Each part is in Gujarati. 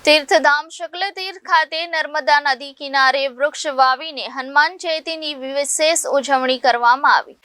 તીર્થધામ શુક્લતીર્થ ખાતે નર્મદા નદી કિનારે વૃક્ષ વાવીને હનુમાન જયંતીની વિશેષ ઉજવણી કરવામાં આવી।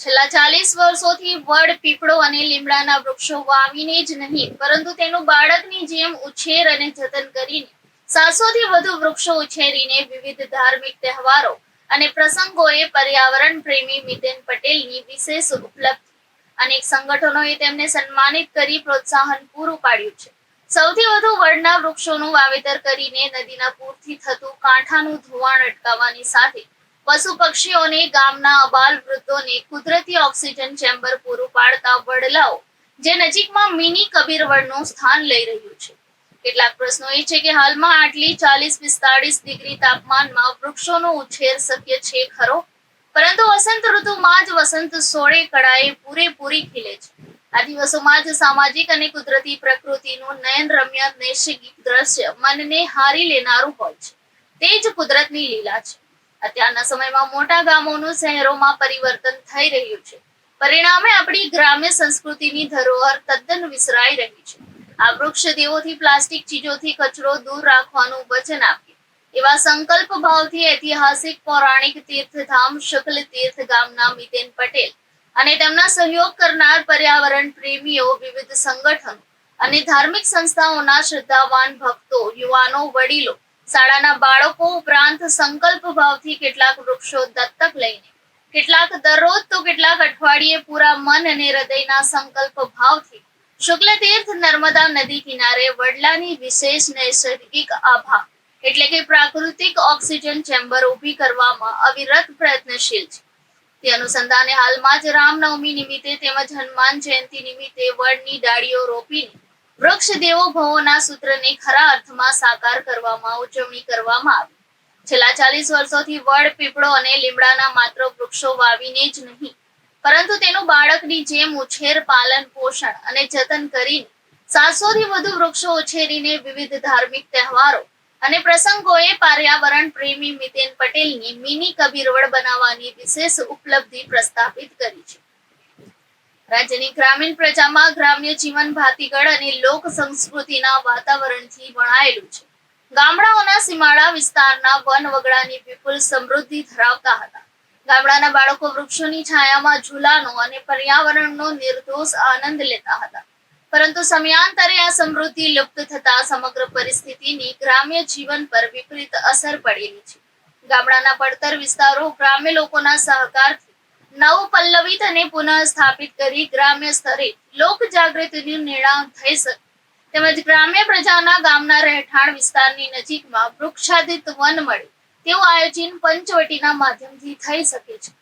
છેલ્લા 40 વર્ષોથી વડ, પીપળો અને લીમડાના વૃક્ષો વાવીને જ નહીં પરંતુ તેનું બાળકની જેમ ઉછેર અને જતન કરીને 700 થી વધુ વૃક્ષો ઉછેરીને વિવિધ ધાર્મિક તહેવારો અને પ્રસંગોએ પર્યાવરણ પ્રેમી મિતેન પટેલની વિશેષ ઉપલબ્ધિ અનેક સંગઠનોએ તેમને સન્માનિત કરી પ્રોત્સાહન પૂરું પાડ્યું છે। સૌથી વધુ વડના વૃક્ષોનું વાવેતર કરીને નદીના પૂરથી થતું કાંઠાનું ધોવાણ અટકાવવાની સાથે પશુ પક્ષીઓને ગામના અબાલ વૃદ્ધોને કુદરતી ઓક્સિજન ચેમ્બર પૂરું પાડતા વડલાઓ જે નજીકમાં મિની કબીર વડનું સ્થાન લઈ રહ્યું છે। કેટલાક પ્રશ્નો એ છે કે હાલમાં આટલી 40-45 ડિગ્રી તાપમાનમાં વૃક્ષોનો ઉછેર શક્ય છે ખરો? પરંતુ વસંત ઋતુમાં જ વસંત સોળે કળાએ પૂરેપૂરી ખીલે છે। આ દિવસોમાં જ સામાજિક અને કુદરતી પ્રકૃતિનું નયનરમ્ય નૈસર્ગિક દ્રશ્ય મનને હારી લેનારું હોય છે। તે જ કુદરતની લીલા છે। અત્યારના સમયમાં મોટા ગામોનું શહેરોમાં પરિવર્તન થઈ રહ્યું છે। પરિણામે આપણી ગ્રામ્ય સંસ્કૃતિની ધરોહર તદ્દન વિસરાઈ રહી છે। આ વૃક્ષ દેવોથી પ્લાસ્ટિક ચીજોથી કચરો દૂર રાખવાનું વચન આપ્યું એવા સંકલ્પ ભાવથી ઐતિહાસિક પૌરાણિક તીર્થધામ શુક્લ તીર્થ ગામના મિતેન પટેલ અને તેમના સહયોગ કરનાર પર્યાવરણ પ્રેમીઓ, વિવિધ સંગઠનો અને ધાર્મિક સંસ્થાઓના શ્રદ્ધાવાન ભક્તો, યુવાનો, વડીલો, શાળાના બાળકો ઉપરાંત સંકલ્પ ભાવથી કેટલાક વૃક્ષો દત્તક લઈને, કેટલાક દરરોજ તો કેટલાક અઠવાડિયે પૂરા મન અને હૃદયના સંકલ્પ ભાવથી શુક્લતીર્થ નર્મદા નદી કિનારે વડલાની વિશેષ નૈસર્ગિક આભા એટલે કે પ્રાકૃતિક ઓક્સિજન ચેમ્બર ઊભી કરવામાં અવિરત પ્રયત્નશીલ છે। તે અનુસંધાને હાલમાં જ રામનવમી નિમિત્તે તેમજ હનુમાન જયંતિ નિમિત્તે વડની ડાળીઓ રોપીને વૃક્ષ દેવો ભવોના સૂત્રને ખરા અર્થમાં સાકાર કરવામાં ઉજવણી કરવામાં આવી। છેલ્લા 40 વર્ષોથી વડ, પીપળો અને લીમડાના માત્ર વૃક્ષો વાવીને જ નહીં પરંતુ તેનું બાળકની જેમ ઉછેર, પાલન, પોષણ અને જતન કરીને 700 થી વધુ વૃક્ષો ઉછેરીને વિવિધ ધાર્મિક તહેવારો અને પ્રસંગોએ પર્યાવરણ પ્રેમી મિતેન પટેલની મિની કબીરવડ બનાવવાની વિશેષ ઉપલબ્ધિ પ્રસ્થાપિત કરી છે। રાજ્યની ગ્રામીણ પ્રજામાં ગ્રામ્ય જીવન ભાતીગળ અને લોક સંસ્કૃતિના વાતાવરણથી વણાયેલું છે। ગામડાઓના સીમાડા વિસ્તારના વન વગડાની વિપુલ સમૃદ્ધિ ધરાવતા હતા। ગામડાના બાળકો વૃક્ષોની છાયામાં ઝૂલાનો અને પર્યાવરણનો નિર્દોષ આનંદ લેતા હતા। પરંતુ સમયાંતરે આ સમૃદ્ધિ લુપ્ત થતા સમગ્ર પરિસ્થિતિની ગ્રામ્ય જીવન પર વિપરીત અસર પડેલી છે। ગામડાના પડતર વિસ્તારો ગ્રામ્ય લોકોના સહકારથી નવ પલ્લવિત અને પુનઃ સ્થાપિત કરી ગ્રામ્ય સ્તરે લોક જાગૃતિનું નિર્માણ થઈ શકે તેમજ ગ્રામ્ય પ્રજાના ગામના રહેઠાણ વિસ્તારની નજીકમાં વૃક્ષાધિત વન મળે તેવું આયોજન પંચવટીના માધ્યમથી થઈ શકે છે।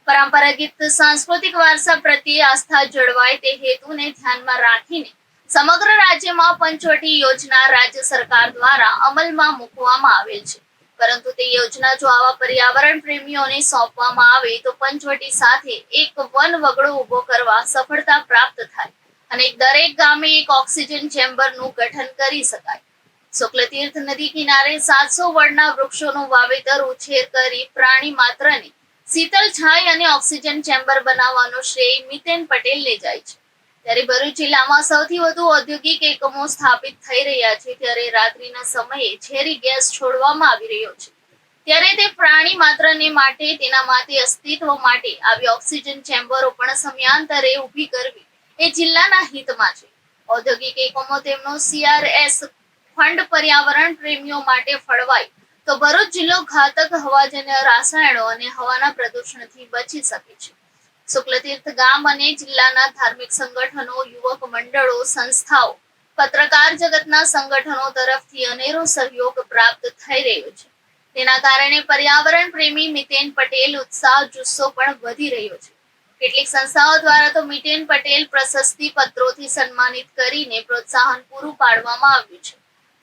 પરંપરાગત સાંસ્કૃતિક વારસા પ્રત્યે આસ્થા જળવાય તે હેતુને ધ્યાનમાં રાખીને સમગ્ર રાજ્યમાં પંચવટી યોજના રાજ્ય સરકાર દ્વારા અમલમાં મૂકવામાં આવેલ છે। પરંતુ તે યોજના જો આવા પર્યાવરણ પ્રેમીઓને સોંપવામાં આવે તો પંચવટી સાથે એક વન વગડો ઊભો કરવા સફળતા પ્રાપ્ત થાય અને દરેક ગામે એક ઓક્સિજન ચેમ્બરનું ગઠન કરી શકાય। શુક્લતીર્થ નદી કિનારે 700 વડના વૃક્ષોનું વાવેતર, ઉછેર કરી પ્રાણી માત્રને શીતલ છાય અને ઓક્સિજન ચેમ્બર બનાવવાનો શ્રેય મિતેન પટેલને જાય છે। ત્યારે ભરૂચ જિલ્લામાં સૌથી વધુ ઔદ્યોગિક એકમો સ્થાપિત થઈ રહ્યા છે ત્યારે રાત્રિના સમયે ઝેરી ગેસ છોડવામાં આવી રહ્યો છે ત્યારે તે પ્રાણી માત્રને માટે તેના માટે અસ્તિત્વ માટે આવી ઓક્સિજન ચેમ્બરો પણ સમયાંતરે ઊભી કરવી એ જિલ્લાના હિતમાં છે। ઔદ્યોગિક એકમો તેમનો CRS ફંડ પર્યાવરણ પ્રેમીઓ માટે ફળવાય તો ભરૂચ જિલ્લો ઘાતક હવાજન્ય રસાયણો અને હવાના પ્રદૂષણથી બચી શકે છે। શુક્લતીર્થ ગામ અને જિલ્લાના ધાર્મિક સંગઠનો, યુવક મંડળો, સંસ્થાઓ, પત્રકાર જગતના સંગઠનો તરફથી અનેરો સહયોગ પ્રાપ્ત થઈ રહ્યો છે। તેના કારણે પર્યાવરણ પ્રેમી મિતેન પટેલ ઉત્સાહ જુસ્સો પણ વધી રહ્યો છે। કેટલીક સંસ્થાઓ દ્વારા તો મિતેન પટેલ પ્રશસ્તિ પત્રોથી સન્માનિત કરીને પ્રોત્સાહન પૂરું પાડવામાં આવ્યું છે।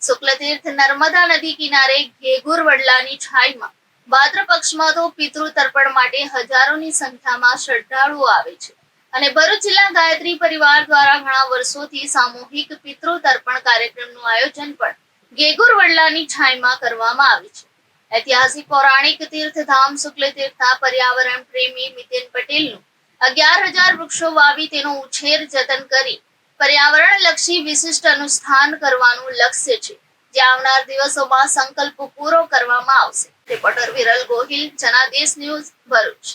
શુક્લતીર્થ નર્મદા નદી કિનારે ઘેઘુર વડલાની છાયમાં ભાદ્ર પક્ષમાં તો પિતૃ તર્પણ માટે હજારોની સંખ્યામાં શ્રદ્ધાળુઓ આવે છે અને ભરૂચ જિલ્લા ગાયત્રી પરિવાર દ્વારા ઘણા વર્ષોથી સામૂહિક પિતૃ તર્પણ કાર્યક્રમનું આયોજન પણ ઘેઘુર વડલાની છાયમાં કરવામાં આવે છે। ઐતિહાસિક પૌરાણિક તીર્થધામ શુક્લતીર્થના પર્યાવરણ પ્રેમી મિતેન પટેલનું 11,000 વૃક્ષો વાવી તેનો ઉછેર, જતન કરી પર્યાવરણલક્ષી વિશિષ્ટ અનુષ્ઠાન કરવાનું લક્ષ્ય છે, જે આવનાર દિવસોમાં સંકલ્પ પૂરો કરવામાં આવશે. Reporter Viral Gohil, Janadesh news, Bharuch.